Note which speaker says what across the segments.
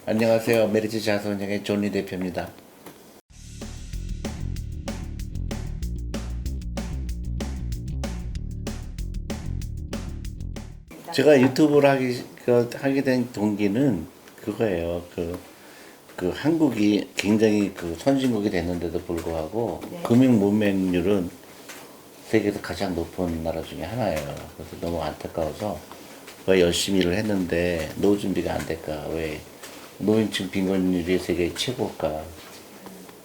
Speaker 1: 안녕하세요. 메리츠 자산운용의 존리 대표입니다. 제가 유튜브를 하게 된 동기는 그거예요. 그 한국이 굉장히 그 선진국이 됐는데도 불구하고
Speaker 2: 네.
Speaker 1: 금융 문맹률은 세계에서 가장 높은 나라 중에 하나예요. 그래서 너무 안타까워서 왜 열심히 일을 했는데 노후 준비가 안 될까? 왜 노인층 빈곤율이 세계 최고일까?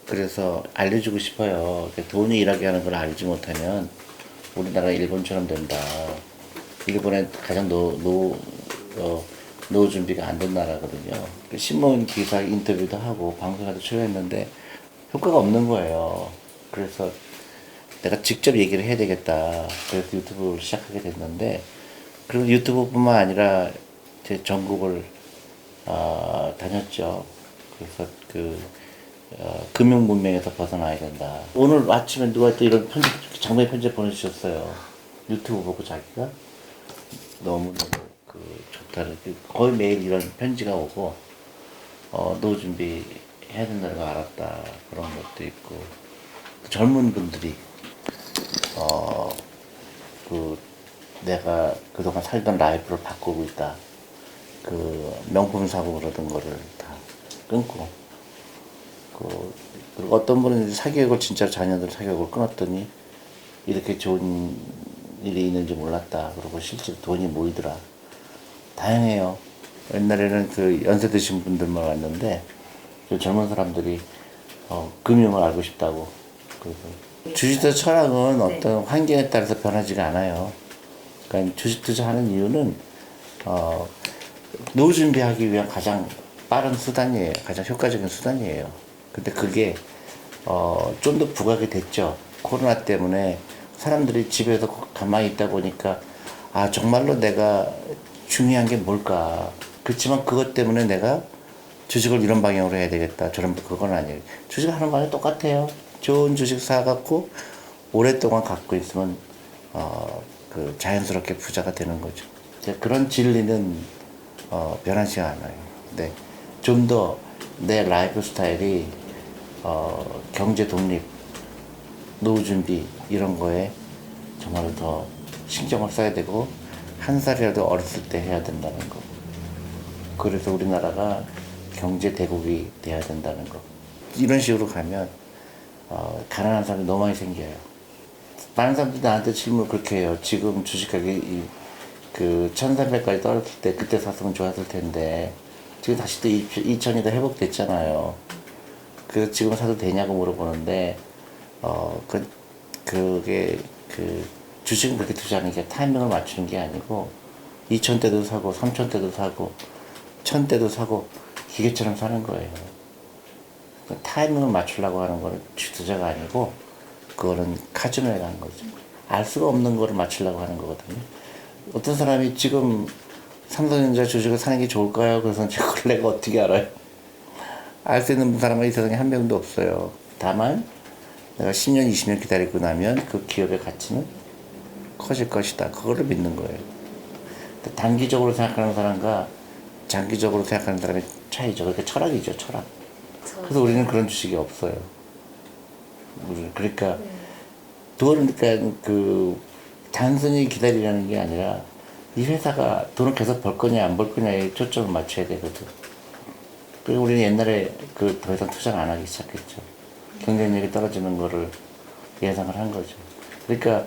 Speaker 1: 그래서 알려주고 싶어요. 돈이 일하게 하는 걸 알지 못하면 우리나라 일본처럼 된다. 일본에 가장 노후 준비가 안 된 나라거든요. 신문 기사 인터뷰도 하고 방송에도 출연했는데 효과가 없는 거예요. 그래서 내가 직접 얘기를 해야 되겠다. 그래서 유튜브를 시작하게 됐는데, 그리고 유튜브뿐만 아니라 제 전국을 다녔죠. 그래서 금융 문명에서 벗어나야 된다. 오늘 아침에 누가 또 이런 장면 편지 보내주셨어요. 유튜브 보고 자기가 너무너무 좋다는, 거의 매일 이런 편지가 오고, 노후 준비 해야 된다는 걸 알았다. 그런 것도 있고, 젊은 분들이, 어, 내가 그동안 살던 라이프를 바꾸고 있다. 명품 사고 그러던 거를 다 끊고, 그리고 어떤 분은 사교육을 진짜 자녀들 사교육을 끊었더니 이렇게 좋은 일이 있는지 몰랐다. 그리고 실제로 돈이 모이더라. 다행해요. 옛날에는 연세 드신 분들만 왔는데 젊은 사람들이 금융을 알고 싶다고. 그래서 주식 철학은 어떤 환경에 따라서 변하지가 않아요. 그러니까 주식 투자하는 이유는 노후 준비하기 위한 가장 빠른 수단이에요. 가장 효과적인 수단이에요. 근데 그게 좀 더 부각이 됐죠. 코로나 때문에 사람들이 집에서 가만히 있다 보니까 정말로 내가 중요한 게 뭘까. 그렇지만 그것 때문에 내가 주식을 이런 방향으로 해야 되겠다. 그건 아니에요. 주식 하는 방향이 똑같아요. 좋은 주식 사갖고 오랫동안 갖고 있으면 자연스럽게 부자가 되는 거죠. 그런 진리는 변하지 않아요. 근데 좀 더 내 라이프 스타일이 경제 독립, 노후 준비 이런 거에 정말로 더 신경을 써야 되고 한 살이라도 어렸을 때 해야 된다는 거. 그래서 우리나라가 경제 대국이 돼야 된다는 거. 이런 식으로 가면 가난한 사람이 너무 많이 생겨요. 많은 사람들이 나한테 질문을 그렇게 해요. 지금 주식 가격이 1300까지 떨어질 때 그때 샀으면 좋았을 텐데 지금 다시 또 2000이 더 회복됐잖아요. 그래서 지금 사도 되냐고 물어보는데 주식은 그렇게 투자하는 게 타이밍을 맞추는 게 아니고 2000 때도 사고 3000 때도 사고 1000 때도 사고 기계처럼 사는 거예요. 타이밍을 맞추려고 하는 거는 투자가 아니고 그거는 카지노에 가는 거죠. 알 수가 없는 거를 맞추려고 하는 거거든요. 어떤 사람이 지금 삼성전자 주식을 사는 게 좋을까요? 그래서 그걸 내가 어떻게 알아요? 알 수 있는 사람은 이 세상에 한 명도 없어요. 다만 내가 10년, 20년 기다리고 나면 그 기업의 가치는 커질 것이다. 그거를 믿는 거예요. 단기적으로 생각하는 사람과 장기적으로 생각하는 사람의 차이죠. 그러니까 철학이죠, 철학. 그래서 우리는 그런 주식이 없어요. 그러니까 단순히 기다리라는 게 아니라 이 회사가 돈을 계속 벌 거냐 안 벌 거냐에 초점을 맞춰야 되거든. 그리고 우리는 옛날에 더 이상 투자를 안 하기 시작했죠. 경쟁력이 떨어지는 거를 예상을 한 거죠. 그러니까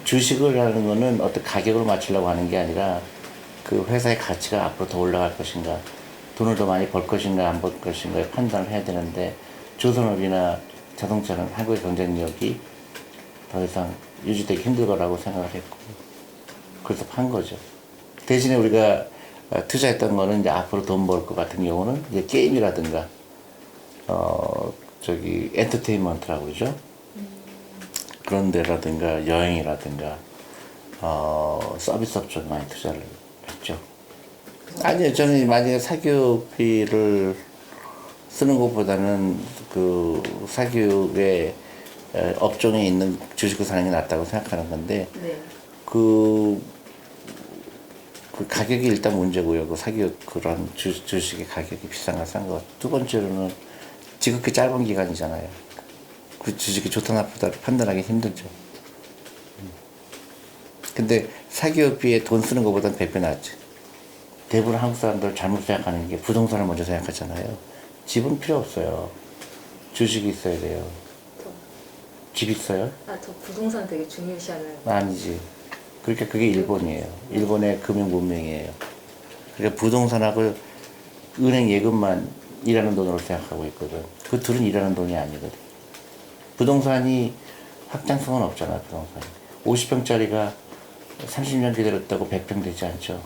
Speaker 1: 주식을 하는 거는 어떤 가격을 맞추려고 하는 게 아니라 그 회사의 가치가 앞으로 더 올라갈 것인가, 돈을 더 많이 벌 것인가 안 벌 것인가에 판단을 해야 되는데 조선업이나 자동차는 한국의 경쟁력이 더 이상 유지되기 힘들 거라고 생각을 했고 그래서 판 거죠. 대신에 우리가 투자했던 거는 이제 앞으로 돈 벌 것 같은 경우는 이제 게임이라든가 엔터테인먼트라고 그러죠. 그런 데라든가 여행이라든가 서비스 업종 많이 투자를 했죠. 아니요, 저는 만약에 사교육비를 쓰는 것보다는 사교육의 업종에 있는 주식을 사는 게 낫다고 생각하는 건데
Speaker 2: 네.
Speaker 1: 그 가격이 일단 문제고요. 그 사기업 그런 주식의 가격이 비싼가 싼 것. 두 번째로는 지극히 짧은 기간이잖아요. 그 주식이 좋다 나쁘다 판단하기 힘들죠. 근데 사기업비에 돈 쓰는 것보다는 100배 낫지. 대부분 한국 사람들 잘못 생각하는 게 부동산을 먼저 생각하잖아요. 집은 필요 없어요. 주식이 있어야 돼요. 집 있어요?
Speaker 2: 저 부동산 되게 중요시하는.
Speaker 1: 아니지. 그러니까 그게 일본이에요. 일본의 금융 문명이에요. 그러니까 부동산하고 은행 예금만 일하는 돈으로 생각하고 있거든. 그 둘은 일하는 돈이 아니거든. 부동산이 확장성은 없잖아, 부동산이. 50평짜리가 30년 기다렸다고 100평 되지 않죠.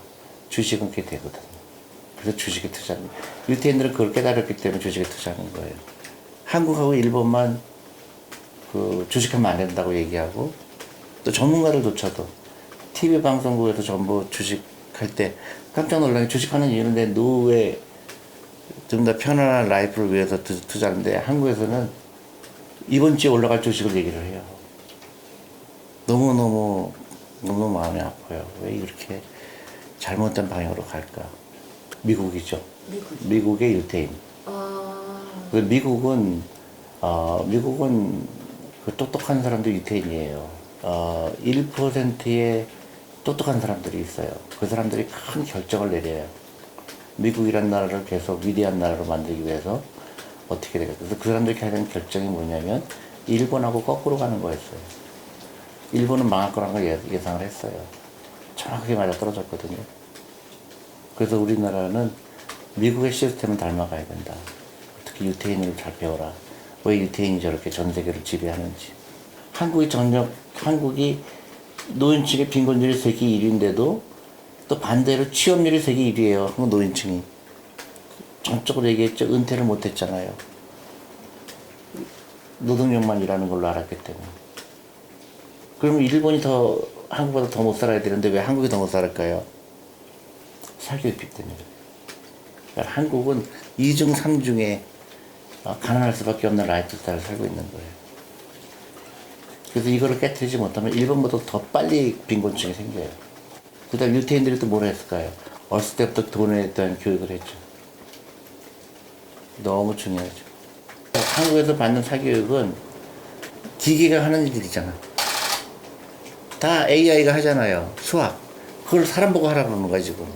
Speaker 1: 주식은 그게 되거든. 그래서 주식에 투자하는 거예요. 유태인들은 그걸 깨달았기 때문에 주식에 투자하는 거예요. 한국하고 일본만 그 주식하면 안 된다고 얘기하고 또 전문가들조차도 TV 방송국에서 전부 주식할 때 깜짝 놀라게 주식하는 이유는 내 노후에 좀 더 편안한 라이프를 위해서 투자하는데 한국에서는 이번 주에 올라갈 주식을 얘기를 해요. 너무 마음이 아파요. 왜 이렇게 잘못된 방향으로 갈까? 미국이죠. 미국의 유태인. 미국은 그 똑똑한 사람도 유태인이에요. 1%의 똑똑한 사람들이 있어요. 그 사람들이 큰 결정을 내려요. 미국이란 나라를 계속 위대한 나라로 만들기 위해서 어떻게 될까. 그래서 그 사람들이 하는 결정이 뭐냐면 일본하고 거꾸로 가는 거였어요. 일본은 망할 거라는 걸 예상을 했어요. 정확하게 맞아 떨어졌거든요. 그래서 우리나라는 미국의 시스템을 닮아가야 된다. 특히 유태인을 잘 배워라. 왜 유태인이 저렇게 전 세계를 지배하는지. 한국이 노인층의 빈곤율이 세계 1위인데도 또 반대로 취업률이 세계 1위예요. 한국 노인층이. 전적으로 얘기했죠. 은퇴를 못했잖아요. 노동력만 일하는 걸로 알았기 때문에. 그러면 일본이 한국보다 더 못 살아야 되는데 왜 한국이 더 못 살을까요? 사교육비 때문에. 그러니까 한국은 2중, 3중에 가난할 수밖에 없는 라이프 스타일을 살고 있는 거예요. 그래서 이거를 깨트리지 못하면 일본보다 더 빨리 빈곤층이 생겨요. 그 다음 유태인들이 또 뭘 했을까요? 어렸을 때부터 돈에 대한 교육을 했죠. 너무 중요하죠. 한국에서 받는 사교육은 기계가 하는 일이잖아. 다 AI가 하잖아요. 수학. 그걸 사람 보고 하라 그러는 거야, 지금.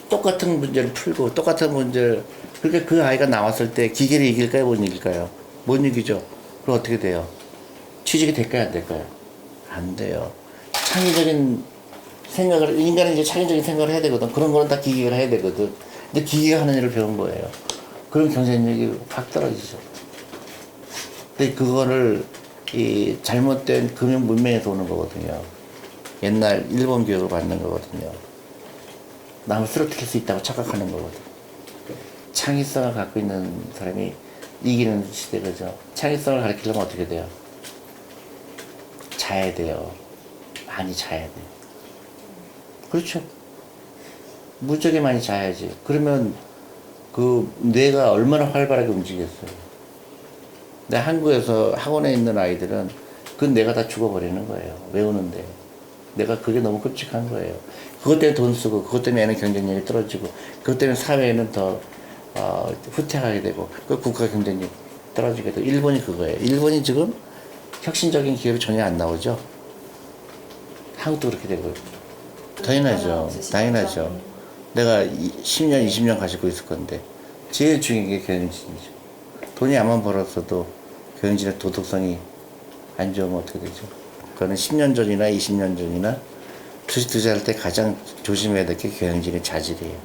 Speaker 1: 똑같은 문제를 풀고, 똑같은 문제를. 그러니까 그 아이가 나왔을 때 기계를 이길까요? 못 이길까요? 못 이기죠. 그럼 어떻게 돼요? 취직이 될까요? 안 될까요? 안 돼요. 창의적인 생각을, 인간은 이제 창의적인 생각을 해야 되거든. 그런 거는 다 기계가 해야 되거든. 근데 기계가 하는 일을 배운 거예요. 그럼 경쟁력이 확 떨어지죠. 근데 그거를 이 잘못된 금융 문명에서 오는 거거든요. 옛날 일본 교육을 받는 거거든요. 남을 쓰러뜨릴 수 있다고 착각하는 거거든. 창의성을 갖고 있는 사람이 이기는 시대죠. 창의성을 가르치려면 어떻게 돼요? 자야 돼요. 많이 자야 돼요. 그렇죠. 무지하게 많이 자야지. 그러면 그 뇌가 얼마나 활발하게 움직였어요. 근데 한국에서 학원에 있는 아이들은 그 뇌가 다 죽어버리는 거예요. 외우는데. 내가 그게 너무 끔찍한 거예요. 그것 때문에 돈 쓰고, 그것 때문에 애는 경쟁력이 떨어지고, 그것 때문에 사회에는 더 후퇴하게 되고, 그 국가 경쟁력이 떨어지게 되고, 일본이 그거예요. 일본이 지금 혁신적인 기업이 전혀 안 나오죠. 한국도 그렇게 되고. 당연하죠. 당연하죠. 내가 10년, 20년 가지고 있을 건데, 제일 중요한 게 경영진이죠. 돈이 아무리 벌었어도 경영진의 도덕성이 안 좋으면 어떻게 되죠? 그거는 10년 전이나 20년 전이나 주식 투자할 때 가장 조심해야 될 게 경영진의 자질이에요.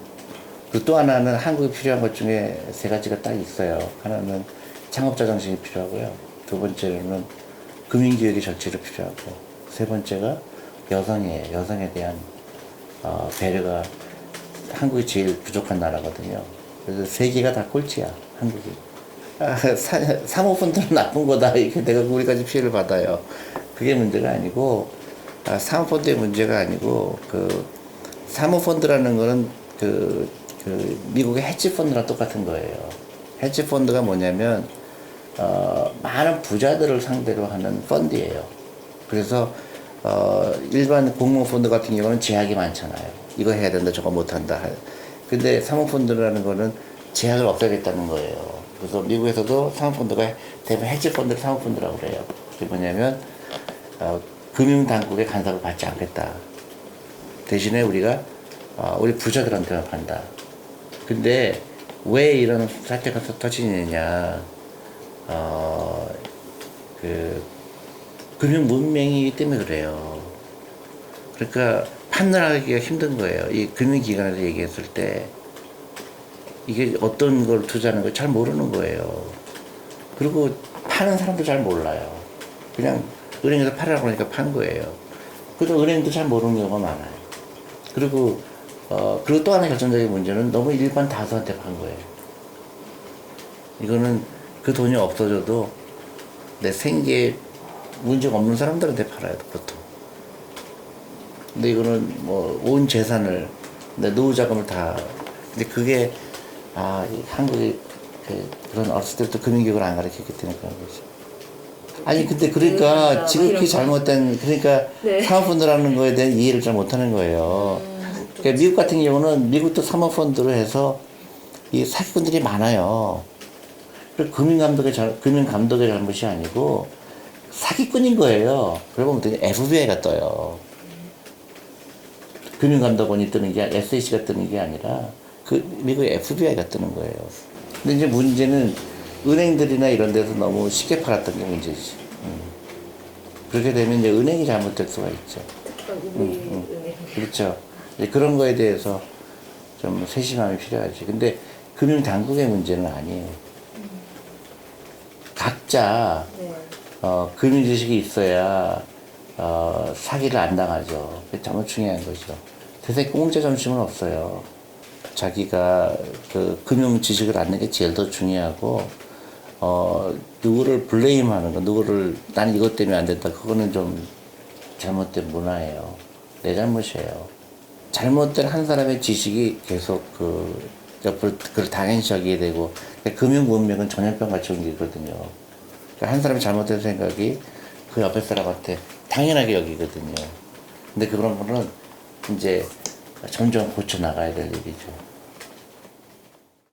Speaker 1: 그리고 또 하나는 한국에 필요한 것 중에 세 가지가 딱 있어요. 하나는 창업자 정신이 필요하고요. 두 번째는 금융교육의 절차가 필요하고, 세 번째가 여성이에요. 여성에 대한 배려가 한국이 제일 부족한 나라거든요. 그래서 세 개가 다 꼴찌야, 한국이. 사모펀드는 나쁜 거다. 이렇게 내가 우리까지 피해를 받아요. 그게 문제가 아니고, 사모펀드의 문제가 아니고, 사모펀드라는 거는 미국의 헤지펀드랑 똑같은 거예요. 헤지펀드가 뭐냐면, 많은 부자들을 상대로 하는 펀드예요. 그래서, 일반 공무원 펀드 같은 경우는 제약이 많잖아요. 이거 해야 된다, 저거 못한다. 근데 사모펀드라는 거는 제약을 없애겠다는 거예요. 그래서 미국에서도 사모펀드가 대부분 헤지 펀드를 사모펀드라고 그래요. 그게 뭐냐면 금융당국의 간섭을 받지 않겠다. 대신에 우리가 우리 부자들한테만 판다. 근데 왜 이런 사태가 터지느냐? 그 금융 문맹이기 때문에 그래요. 그러니까 판단하기가 힘든 거예요. 이 금융기관에서 얘기했을 때 이게 어떤 걸 투자하는 걸 잘 모르는 거예요. 그리고 파는 사람도 잘 몰라요. 그냥 은행에서 팔으라고 하니까 판 거예요. 그래도 은행도 잘 모르는 경우가 많아요. 그리고 그리고 또 하나의 결정적인 문제는 너무 일반 다수한테 판 거예요. 이거는 그 돈이 없어져도 내 생계에 문제가 없는 사람들한테 팔아요, 보통. 근데 이거는 뭐 온 재산을, 내 노후 자금을 다. 근데 그게 이 한국이 그런 어렸을 때부터 금융교육을 안 가르쳤기 때문에 그런 거죠. 아니 근데 그러니까 지극히 잘못된, 그러니까
Speaker 2: 네.
Speaker 1: 사모펀드라는 거에 대한 이해를 잘 못하는 거예요. 그러니까 미국 같은 경우는 미국도 사모펀드로 해서 이 사기꾼들이 많아요. 금융감독의 잘못이 아니고 사기꾼인 거예요. 그러고 보면 FBI가 떠요. 금융감독원이 뜨는 게 SEC가 뜨는 게 아니라 그 미국의 FBI가 뜨는 거예요. 근데 이제 문제는 은행들이나 이런 데서 너무 쉽게 팔았던 게 문제지. 그렇게 되면 이제 은행이 잘못될 수가 있죠.
Speaker 2: 우리 은행.
Speaker 1: 그렇죠. 이제 그런 거에 대해서 좀 세심함이 필요하지. 근데 금융당국의 문제는 아니에요. 각자
Speaker 2: 네.
Speaker 1: 금융 지식이 있어야 사기를 안 당하죠. 그게 정말 중요한 거죠. 세상에 공짜 점심은 없어요. 자기가 그 금융 지식을 아는 게 제일 더 중요하고 누구를 블레임하는 거, 누구를 나는 이것 때문에 안 된다. 그거는 좀 잘못된 문화예요. 내 잘못이에요. 잘못된 한 사람의 지식이 계속 그걸 당연시 여기게 되고, 그러니까 금융 문명은 전염병 같이 옮기거든요. 그러니까 한 사람의 잘못된 생각이 그 옆에 사람한테 당연하게 여기거든요. 근데 그런 거는 이제 점점 고쳐 나가야 될 일이죠.